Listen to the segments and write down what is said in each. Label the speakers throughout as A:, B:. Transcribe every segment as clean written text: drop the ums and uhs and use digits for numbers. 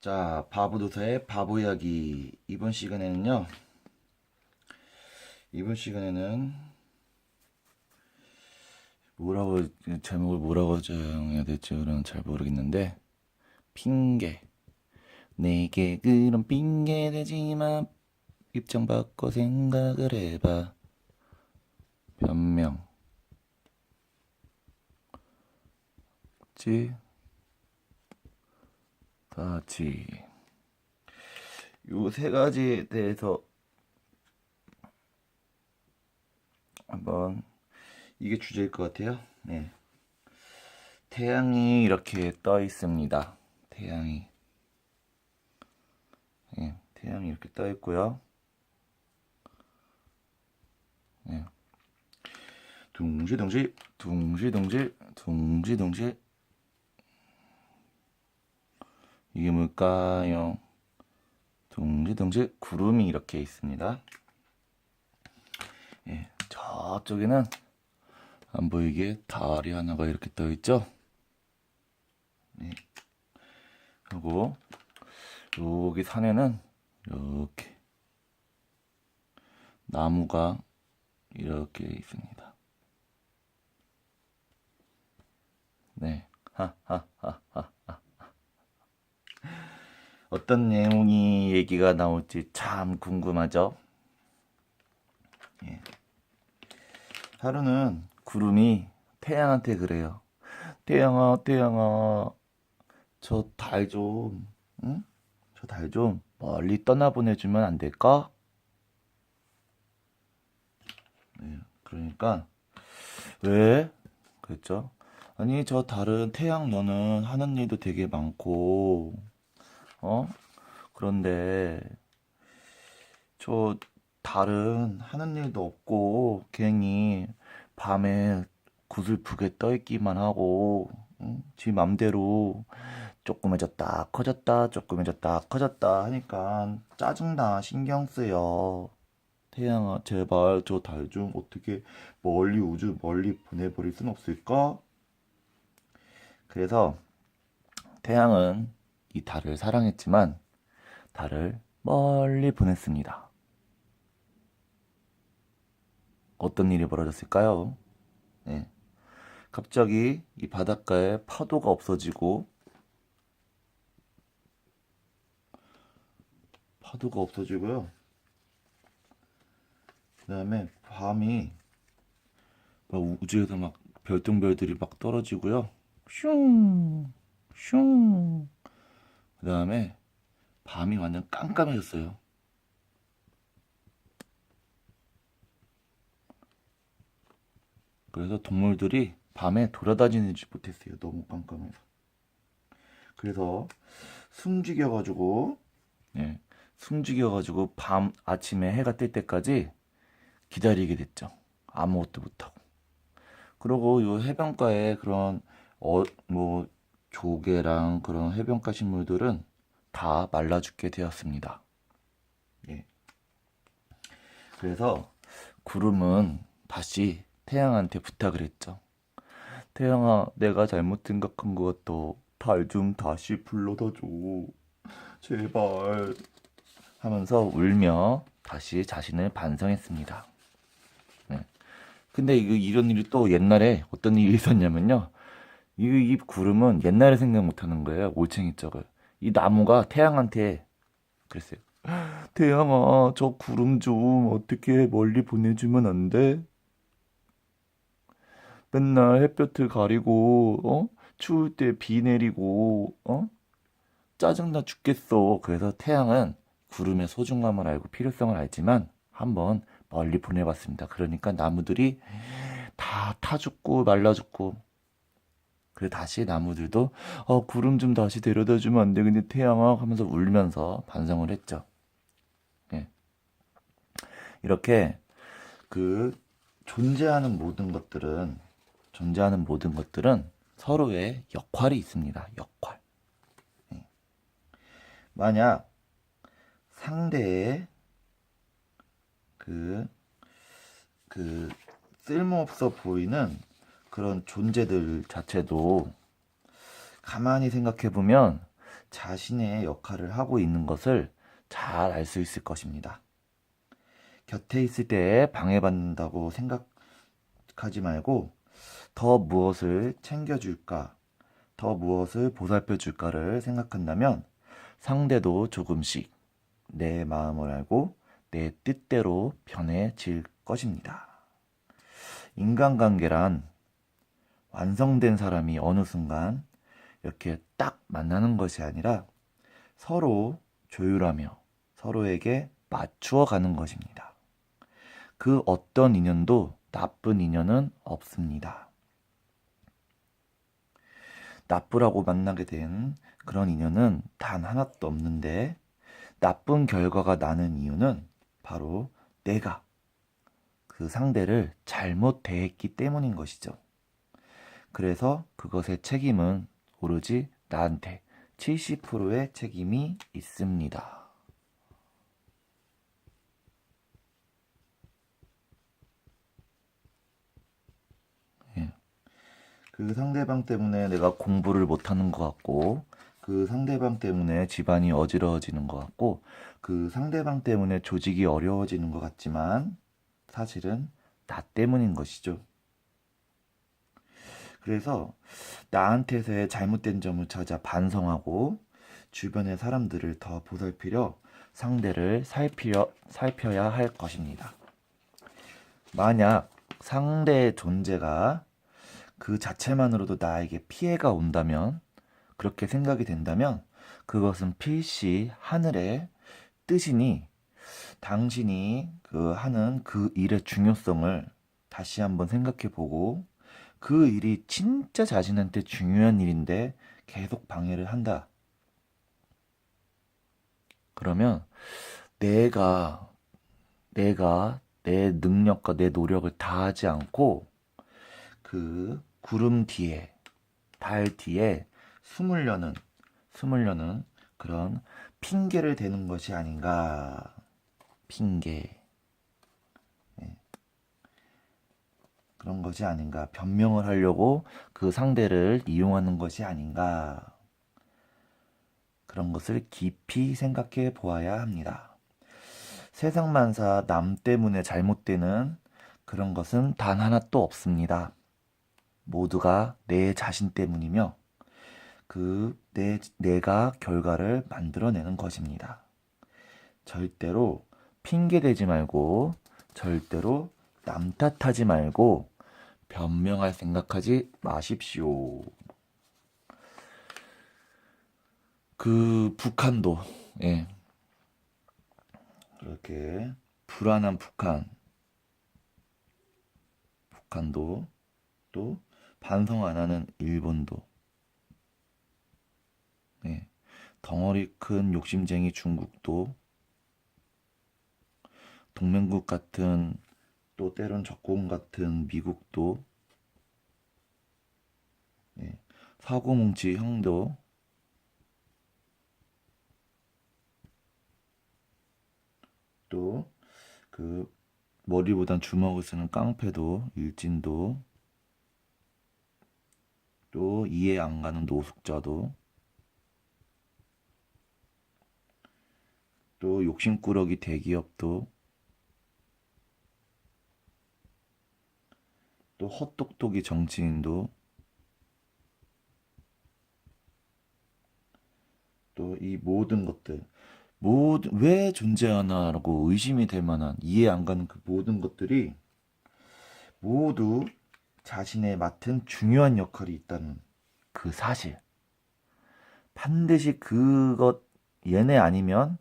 A: 자, 바보도사의 바보 이야기. 이번 시간에는 뭐라고 제목을 뭐라고 정해야 될지 잘 모르겠는데, 핑계. 내게 그런 핑계 대지마. 입장 바꿔 생각을 해봐. 변명. 다치. 요 세 가지에 대해서 한번, 이게 주제일 것 같아요. 네. 태양이 이렇게 떠 있습니다. 태양이. 네, 태양이 이렇게 떠 있고요. 네. 둥실둥실, 둥실둥실, 둥실둥실. 이게 뭘까요? 둥실둥실 구름이 이렇게 있습니다. 예, 저쪽에는 안 보이게 달이 하나가 이렇게 떠 있죠. 네. 그리고 여기 산에는 이렇게 나무가 이렇게 있습니다. 네. 하하하하. 어떤 내용이 얘기가 나올지 참 궁금하죠? 예. 하루는 구름이 태양한테 그래요. 태양아, 태양아, 저 달 좀, 응? 저 달 좀 멀리 떠나보내주면 안 될까? 네, 그러니까, 왜? 그랬죠? 아니, 저 달은 태양 너는 하는 일도 되게 많고, 어? 그런데, 저 달은 하는 일도 없고 괜히 밤에 구슬프게 떠있기만 하고, 응? 지 맘대로 조그매졌다 커졌다 조그매졌다 커졌다 하니까 짜증나. 신경 쓰여. 태양아, 제발 저 달 좀 어떻게 멀리, 우주 멀리 보내버릴 순 없을까? 그래서 태양은 이 달을 사랑했지만 달을 멀리 보냈습니다. 어떤 일이 벌어졌을까요? 네. 갑자기 이 바닷가에 파도가 없어지고, 파도가 없어지고요. 그 다음에 밤이 막 우주에서 막 별똥별들이 막 떨어지고요. 슝, 슝. 그 다음에 밤이 완전 깜깜해졌어요. 그래서 동물들이 밤에 돌아다니지 못했어요. 너무 깜깜해서. 그래서 숨죽여가지고, 예, 숨죽여가지고 밤 아침에 해가 뜰 때까지 기다리게 됐죠. 아무것도 못하고. 그리고 요 해변가에 그런 뭐 조개랑 그런 해변가 식물들은 다 말라 죽게 되었습니다. 예. 그래서 구름은 다시 태양한테 부탁을 했죠. 태양아, 내가 잘못 생각한 것 같아. 달 좀 다시 불러다 줘. 제발. 하면서 울며 다시 자신을 반성했습니다. 네. 근데 이런 일이 또 옛날에 어떤 일이 있었냐면요. 이 구름은 옛날에 생각 못 하는 거예요. 올챙이 쪽을. 이 나무가 태양한테 그랬어요. 태양아, 저 구름 좀 어떻게 멀리 보내주면 안 돼? 맨날 햇볕을 가리고, 추울 때 비 내리고, 짜증나 죽겠어. 그래서 태양은 구름의 소중함을 알고 필요성을 알지만 한번 멀리 보내봤습니다. 그러니까 나무들이 다 타 죽고 말라 죽고, 그래 다시 나무들도 구름 좀 다시 데려다 주면 안 돼? 근데 태양아 하면서 울면서 반성을 했죠. 예. 이렇게 그 존재하는 모든 것들은 서로의 역할이 있습니다. 역할. 예. 만약 상대의 그, 그 쓸모없어 보이는 그런 존재들 자체도 가만히 생각해 보면 자신의 역할을 하고 있는 것을 잘 알 수 있을 것입니다. 곁에 있을 때 방해받는다고 생각하지 말고 더 무엇을 챙겨줄까, 더 무엇을 보살펴줄까를 생각한다면 상대도 조금씩 내 마음을 알고 내 뜻대로 변해질 것입니다. 인간관계란 완성된 사람이 어느 순간 이렇게 딱 만나는 것이 아니라 서로 조율하며 서로에게 맞추어 가는 것입니다. 그 어떤 인연도 나쁜 인연은 없습니다. 나쁘라고 만나게 된 그런 인연은 단 하나도 없는데 나쁜 결과가 나는 이유는 바로 내가 그 상대를 잘못 대했기 때문인 것이죠. 그래서 그것의 책임은 오로지 나한테 70%의 책임이 있습니다. 예. 그 상대방 때문에 내가 공부를 못하는 것 같고, 그 상대방 때문에 집안이 어지러워지는 것 같고, 그 상대방 때문에 조직이 어려워지는 것 같지만 사실은 나 때문인 것이죠. 그래서 나한테서의 잘못된 점을 찾아 반성하고 주변의 사람들을 더 보살피려 상대를 살펴야 할 것입니다. 만약 상대의 존재가 그 자체만으로도 나에게 피해가 온다면, 그렇게 생각이 된다면 그것은 필시 하늘의 뜻이니 당신이 하는 그 일의 중요성을 다시 한번 생각해 보고 그 일이 진짜 자신한테 중요한 일인데 계속 방해를 한다. 그러면 내가 내 능력과 내 노력을 다하지 않고 그 구름 뒤에, 달 뒤에 숨으려는 그런 핑계를 대는 것이 아닌가. 핑계. 그런 것이 아닌가. 변명을 하려고 그 상대를 이용하는 것이 아닌가. 그런 것을 깊이 생각해 보아야 합니다. 세상만사 남 때문에 잘못되는 그런 것은 단 하나도 없습니다. 모두가 내 자신 때문이며 내가 결과를 만들어내는 것입니다. 절대로 핑계대지 말고 절대로 남 탓하지 말고 변명할 생각하지 마십시오. 그 북한도 그렇게 불안한 북한도 또 반성 안 하는 일본도 덩어리 큰 욕심쟁이 중국도 동맹국 같은 또 때론 적공 같은 미국도 사고뭉치 형도 또 그 머리보단 주먹을 쓰는 깡패도 일진도 또 이해 안 가는 노숙자도 또 욕심꾸러기 대기업도 또 헛똑똑이 정치인도 또 이 모든 것들 왜 존재하나라고 의심이 될 만한 이해 안 가는 그 모든 것들이 모두 자신에 맡은 중요한 역할이 있다는 그 사실. 반드시 얘네 아니면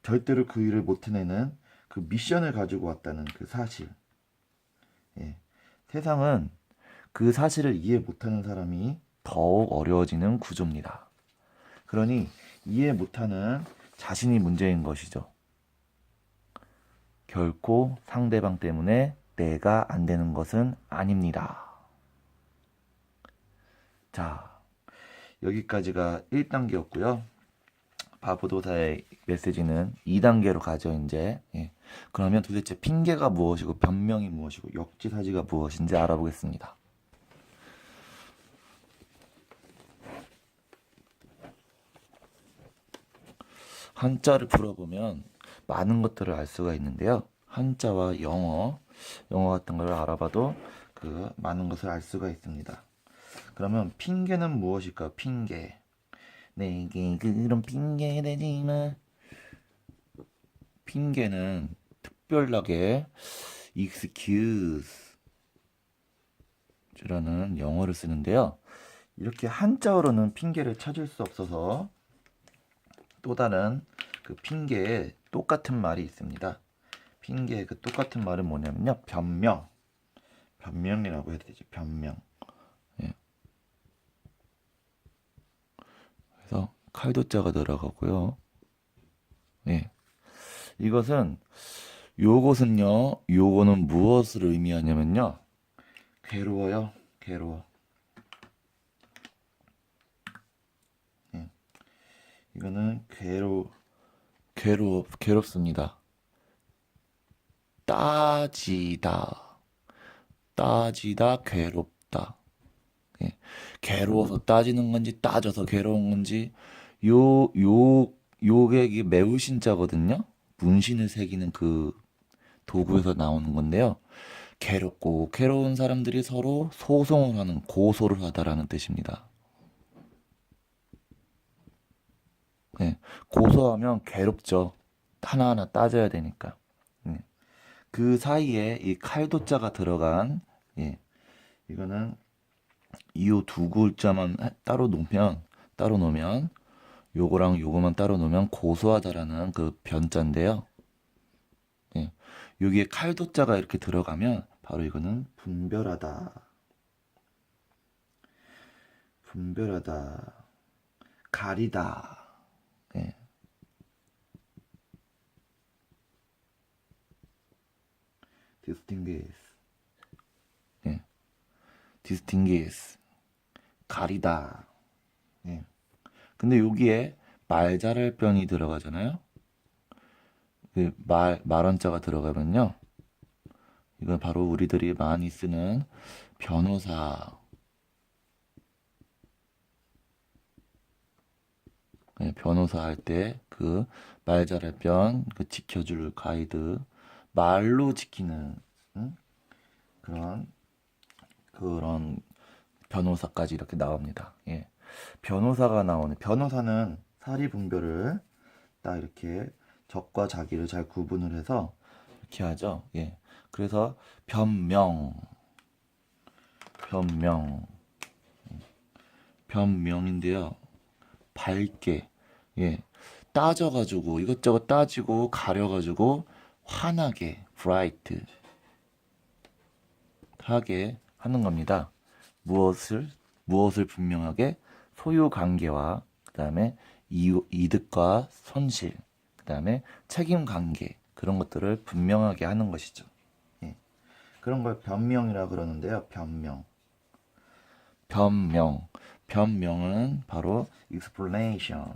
A: 절대로 그 일을 못 해내는 그 미션을 가지고 왔다는 그 사실. 세상은 그 사실을 이해 못하는 사람이 더욱 어려워지는 구조입니다. 그러니 이해 못하는 자신이 문제인 것이죠. 결코 상대방 때문에 내가 안 되는 것은 아닙니다. 자, 여기까지가 1단계였고요. 바보도사의 메시지는 2단계로 가죠, 이제. 그러면 도대체 핑계가 무엇이고 변명이 무엇이고 역지사지가 무엇인지 알아보겠습니다. 한자를 풀어보면 많은 것들을 알 수가 있는데요. 한자와 영어 같은 걸 알아봐도 그 많은 것을 알 수가 있습니다. 그러면 핑계는 무엇일까요? 핑계. 내게 그런 핑계 대지 마. 핑계는 특별하게 excuse라는 영어를 쓰는데요. 이렇게 한자어로는 핑계를 찾을 수 없어서 또 다른 그 핑계에 똑같은 말이 있습니다. 핑계의 그 똑같은 말은 뭐냐면요. 변명. 변명이라고 해야 되죠. 변명. 예. 그래서 칼도자가 들어가고요. 예. 이것은 요거는 무엇을 의미하냐면요. 괴로워요. 괴로워. 예. 이거는 괴롭습니다. 따지다, 괴롭다. 예. 괴로워서 따지는 건지, 따져서 괴로운 건지, 요게 이게 매우신자거든요. 문신을 새기는 그 도구에서 나오는 건데요. 괴로운 사람들이 서로 소송을 하는, 고소를 하다라는 뜻입니다. 예. 고소하면 괴롭죠. 하나하나 따져야 되니까. 예. 그 사이에 이 칼도자가 들어간, 예. 이거는 이 두 글자만 따로 놓으면 요거랑 요거만 따로 놓으면 고소하다라는 그 변자인데요. 예. 여기에 칼도자가 이렇게 들어가면 바로 이거는 분별하다, 가리다. 예. distinguish. 예. distinguish. 가리다. 예. 근데 여기에 말 잘할 변이 들어가잖아요. 그 말한자가 들어가면요. 이건 바로 우리들이 많이 쓰는 변호사. 네, 변호사 할 때 그 말 잘할 변, 그 지켜줄 가이드, 말로 지키는 응? 그런 변호사까지 이렇게 나옵니다. 예. 변호사가 나오는 변호사는 사리분별을 딱 이렇게 적과 자기를 잘 구분을 해서 이렇게 하죠. 예. 그래서 변명인데요. 밝게, 예, 따져가지고 이것저것 따지고 가려가지고 환하게, 브라이트 하게 하는 겁니다. 무엇을 분명하게 소유 관계와 그다음에 이득과 손실, 그다음에 책임 관계 그런 것들을 분명하게 하는 것이죠. 예. 그런 걸 변명이라 그러는데요. 변명. 변명은 바로 explanation.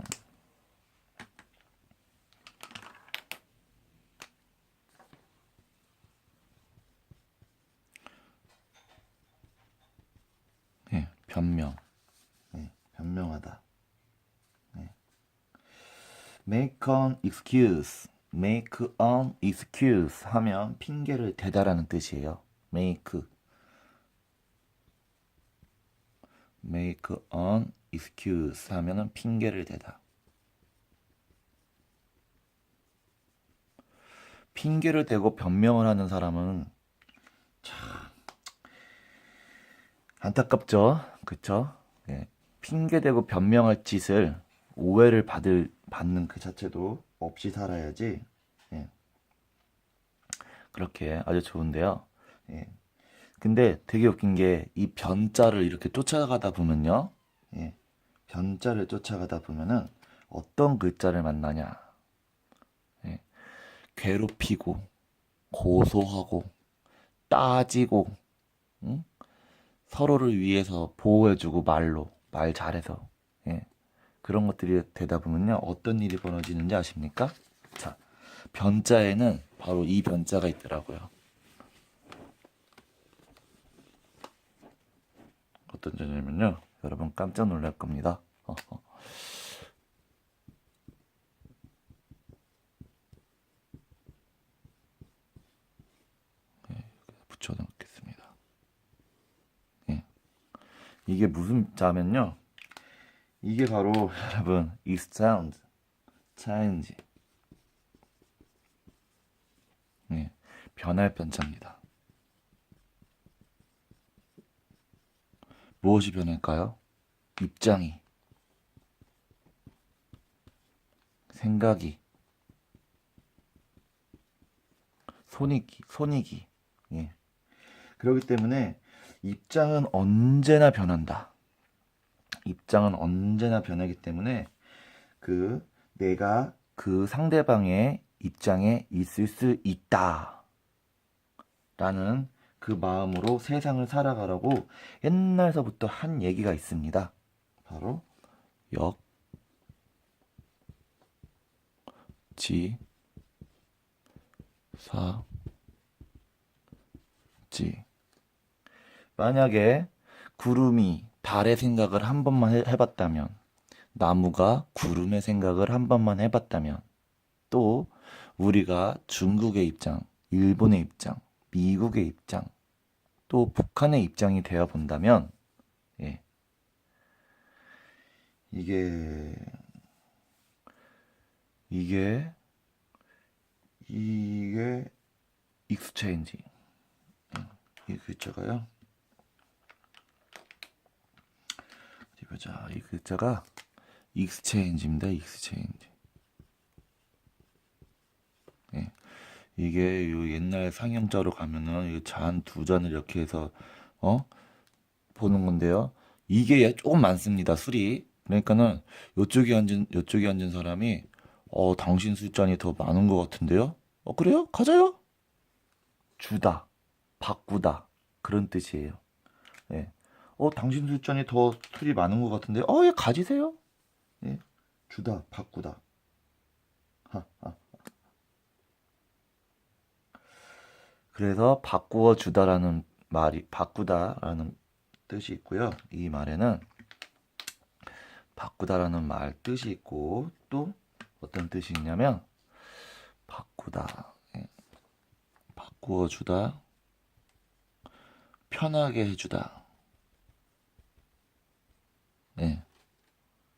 A: 예, 변명. 예, 변명하다. 예. make an excuse. make an excuse 하면 핑계를 대다라는 뜻이에요. make an excuse 하면은 핑계를 대다. 핑계를 대고 변명을 하는 사람은 참 안타깝죠. 그쵸? 예. 핑계 대고 변명할 짓을 오해를 받는 그 자체도 없이 살아야지. 예. 그렇게 아주 좋은데요. 예. 근데 되게 웃긴 게 이 변자를 이렇게 쫓아가다 보면요. 예. 변자를 쫓아가다 보면은 어떤 글자를 만나냐. 예. 괴롭히고, 고소하고, 따지고, 응? 서로를 위해서 보호해주고 말 잘해서. 예. 그런 것들이 되다 보면요. 어떤 일이 벌어지는지 아십니까? 자, 변자에는 바로 이 변자가 있더라고요. 어떤 점이냐면요. 여러분 깜짝 놀랄 겁니다. 이게 무슨 자면요. 이게 바로 여러분 is sound change. 네, 변할 변자입니다. 무엇이 변할까요? 입장이, 생각이, 손익이. 예. 그렇기 때문에 입장은 언제나 변한다. 입장은 언제나 변하기 때문에 내가 그 상대방의 입장에 있을 수 있다 라는 그 마음으로 세상을 살아가라고 옛날서부터 한 얘기가 있습니다. 바로 역지사지. 만약에 구름이 달의 생각을 한 번만 해봤다면, 나무가 구름의 생각을 한 번만 해봤다면, 또 우리가 중국의 입장, 일본의 입장, 미국의 입장, 또 북한의 입장이 되어 본다면, 예, 이게 익스체인지. 이 글자가요. 어디 보자. 이 글자가 익스체인지입니다. 익스체인지. 예. 이게 요 옛날 상형자로 가면은 잔 두 잔을 이렇게 해서 보는 건데요. 이게 조금 많습니다. 술이. 그러니까는 요쪽에 앉은 사람이 당신 술잔이 더 많은 것 같은데요. 그래요? 가자요. 주다, 바꾸다 그런 뜻이에요. 예. 당신 술잔이 더 술이 많은 것 같은데, 예, 가지세요. 예. 주다, 바꾸다. 그래서 바꾸어 주다라는 말이 바꾸다라는 뜻이 있고요. 이 말에는 바꾸다라는 말 뜻이 있고 또 어떤 뜻이 있냐면 바꾸다, 예. 바꾸어 주다, 편하게 해주다. 네.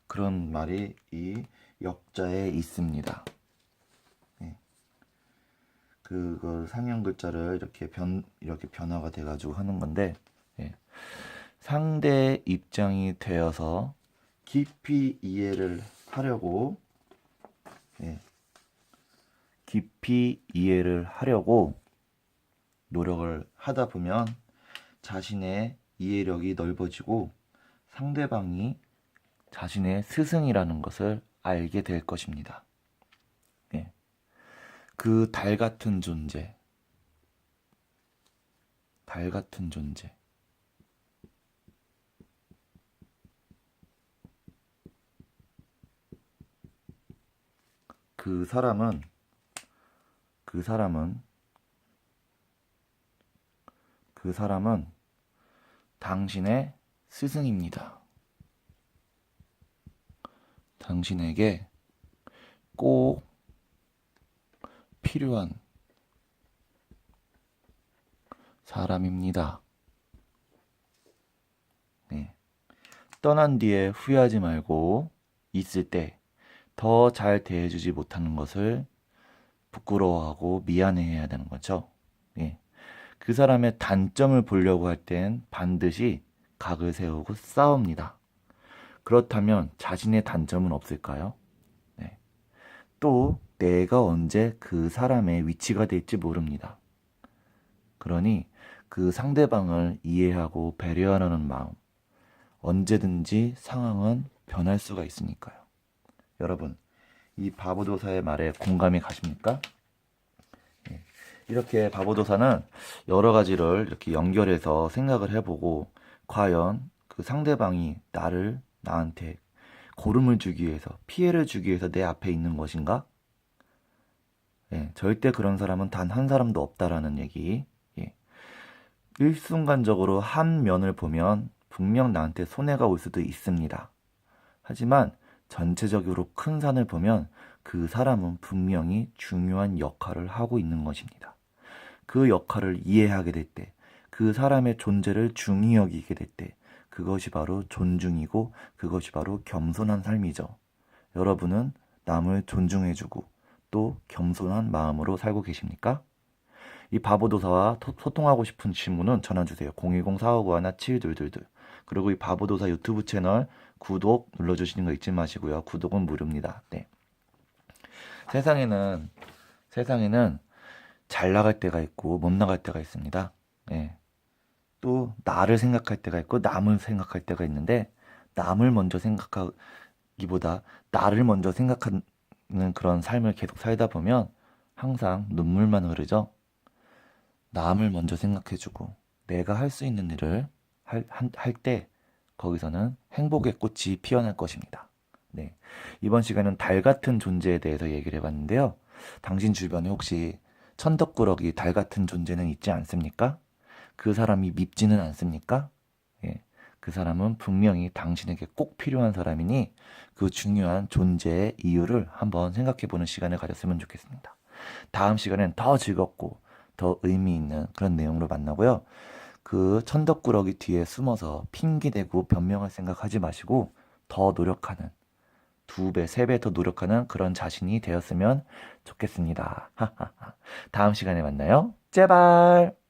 A: 그런 말이 이 역자에 있습니다. 네. 그걸 상형 글자를 이렇게 변화가 돼가지고 하는 건데, 예. 상대 입장이 되어서 깊이 이해를 하려고, 예. 깊이 이해를 하려고 노력을 하다 보면 자신의 이해력이 넓어지고 상대방이 자신의 스승이라는 것을 알게 될 것입니다. 예. 그 달 같은 존재, 그 사람은 당신의 스승입니다. 당신에게 꼭 필요한 사람입니다. 네. 떠난 뒤에 후회하지 말고 있을 때 더 잘 대해주지 못하는 것을 부끄러워하고 미안해해야 되는 거죠. 네. 그 사람의 단점을 보려고 할 땐 반드시 각을 세우고 싸웁니다. 그렇다면 자신의 단점은 없을까요? 네. 또 내가 언제 그 사람의 위치가 될지 모릅니다. 그러니 그 상대방을 이해하고 배려하려는 마음, 언제든지 상황은 변할 수가 있으니까요. 여러분, 이 바보도사의 말에 공감이 가십니까? 예. 이렇게 바보도사는 여러 가지를 이렇게 연결해서 생각을 해보고, 과연 그 상대방이 나한테 고름을 주기 위해서, 피해를 주기 위해서 내 앞에 있는 것인가? 예, 절대 그런 사람은 단 한 사람도 없다라는 얘기. 예. 일순간적으로 한 면을 보면 분명 나한테 손해가 올 수도 있습니다. 하지만 전체적으로 큰 산을 보면 그 사람은 분명히 중요한 역할을 하고 있는 것입니다. 그 역할을 이해하게 될 때, 그 사람의 존재를 중히 여기게 될 때, 그것이 바로 존중이고 그것이 바로 겸손한 삶이죠. 여러분은 남을 존중해주고 또 겸손한 마음으로 살고 계십니까? 이 바보도사와 소통하고 싶은 친구는 전화주세요. 010-4591-7222. 그리고 이 바보도사 유튜브 채널 구독 눌러주시는 거 잊지 마시고요. 구독은 무료입니다. 네. 세상에는 잘 나갈 때가 있고 못 나갈 때가 있습니다. 네. 또 나를 생각할 때가 있고 남을 생각할 때가 있는데 남을 먼저 생각하기보다 나를 먼저 생각하는 그런 삶을 계속 살다 보면 항상 눈물만 흐르죠. 남을 먼저 생각해주고 내가 할 수 있는 일을 할 때 거기서는 행복의 꽃이 피어날 것입니다. 네. 이번 시간은 달 같은 존재에 대해서 얘기를 해봤는데요. 당신 주변에 혹시 천덕꾸러기 달 같은 존재는 있지 않습니까? 그 사람이 밉지는 않습니까? 예. 그 사람은 분명히 당신에게 꼭 필요한 사람이니 그 중요한 존재의 이유를 한번 생각해보는 시간을 가졌으면 좋겠습니다. 다음 시간엔 더 즐겁고 더 의미 있는 그런 내용으로 만나고요. 그 천덕꾸러기 뒤에 숨어서 핑계대고 변명할 생각하지 마시고 더 노력하는 2배, 3배 더 노력하는 그런 자신이 되었으면 좋겠습니다. 다음 시간에 만나요. 제발!